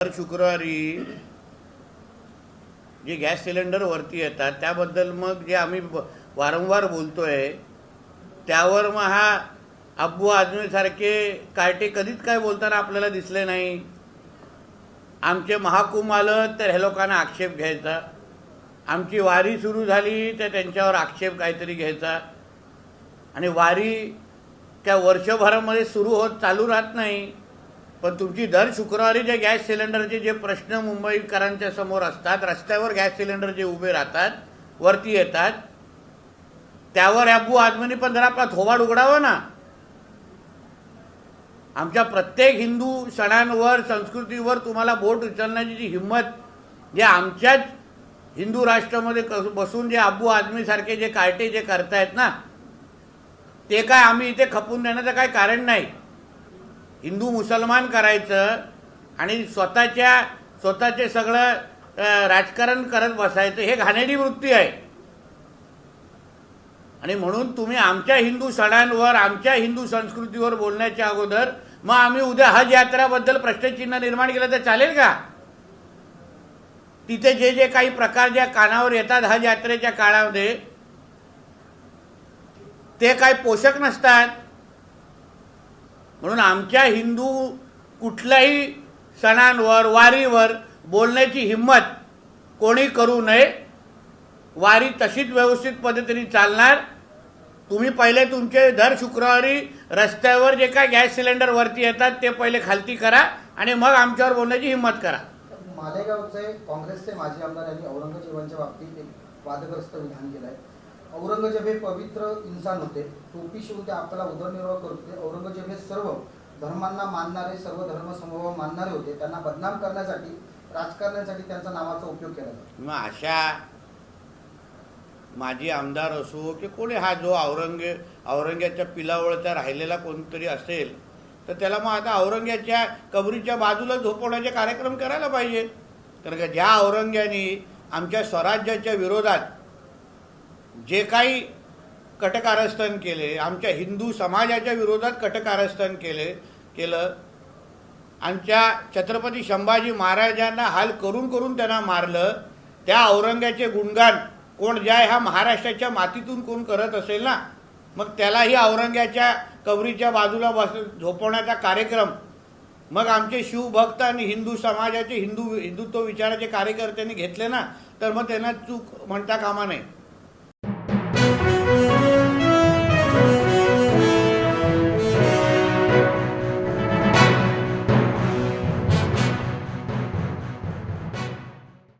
दर शुक्रवारी जे गॅस सिलेंडर वरती येतात त्याबद्दल मग जे आम्ही वारंवार बोलतोय त्यावर मग हा अब्बू आझमी सारखे कार्टे कधीच काय बोलताना आपल्याला दिसले नाही। आमचे महाकुंभ आलं तर हे लोकांना आक्षेप घ्यायचा, आमची वारी सुरू झाली तर त्यांच्यावर आक्षेप काहीतरी घ्यायचा। आणि वारी त्या वर्षभरामध्ये सुरू होत चालू राहत नाही, पण तुमची दर शुक्रवारी जे गॅस सिलेंडरचे जे प्रश्न मुंबईकरांच्या समोर असतात, रस्त्यावर गॅस सिलेंडर जे उभे राहतात वरती येतात, त्यावर अब्बू आझमींनी पण जरा आपला थोबाड उघडावा ना। आमच्या प्रत्येक हिंदू सणांवर संस्कृतीवर तुम्हाला बोट उचलण्याची जी हिंमत जे आमच्याच हिंदू राष्ट्रामध्ये बसून जे अब्बू आझमी सारखे जे कार्टे जे करतायत ना, ते काय आम्ही इथे खपून देण्याचं काय कारण नाही। हिंदू मुसलमान करायचं आणि स्वतःचे सगळं राजकारण करत बसायचं हे घाणेरडी वृत्ती आहे। आणि म्हणून तुम्ही आमच्या हिंदू सणांवर आमच्या हिंदू संस्कृतीवर बोलण्याच्या अगोदर मग आम्ही उद्या हज यात्राबद्दल प्रश्नचिन्ह निर्माण केलं तर चालेल का? तिथे जे जे काही प्रकार ज्या कानावर येतात हज यात्रेच्या काळामध्ये ते काय पोषक नसतात। म्हणून आमच्या हिंदू कुठल्याही सणांवर वारीवर बोलण्याची हिम्मत कोणी करू नये। वारी तशीच व्यवस्थित पद्धतीने चालणार। तुम्ही पहिले तुमचे दर शुक्रवारी रस्त्यावर जे काय गॅस सिलेंडर वरती येतात ते पहिले खालती करा आणि मग आमच्यावर बोलण्याची हिम्मत करा। मालेगावचे काँग्रेसचे माजी आमदार यांनी औरंगजेबाच्या बाबतीत एक वादग्रस्त विधान केलं आहे। औरंगजेब हे पवित्र इंसान होते, टोपी शिवून ते आपल्याला उदरनिर्वाह करत होते। औरंगजेब हे सर्व धर्मांना मानणारे, सर्व धर्मसमभाव मानणारे होते। त्यांना बदनाम करण्यासाठी, राजकारणासाठी त्यांचा नावाचा उपयोग केला जातो। मग अशा माजी आमदार असो की कोणी हा जो औरंग्याच्या पिलावळचा राहिलेला कोणतरी असेल तर त्याला मग आता औरंग्याच्या कबरीच्या बाजूला झोपवण्याचे कार्यक्रम करायला पाहिजे। कारण का ज्या औरंग्याने आमच्या स्वराज्याच्या विरोधात जे काही कटकारस्थान केले, आमच्या हिंदू समाजाच्या विरोधात कटकारस्थान केलं, आमच्या छत्रपती संभाजी महाराजांना हाल करून करून त्यांना मारलं, त्या औरंग्याचे गुणगान कोण ज्या ह्या महाराष्ट्राच्या मातीतून कोण करत असेल ना, मग त्यालाही औरंग्याच्या कबरीच्या बाजूला झोपवण्याचा कार्यक्रम मग आमचे शिवभक्त आणि हिंदू समाजाचे हिंदुत्व विचाराचे कार्यकर्त्यांनी घेतले ना, तर मग त्यांना चूक म्हणता कामा नये।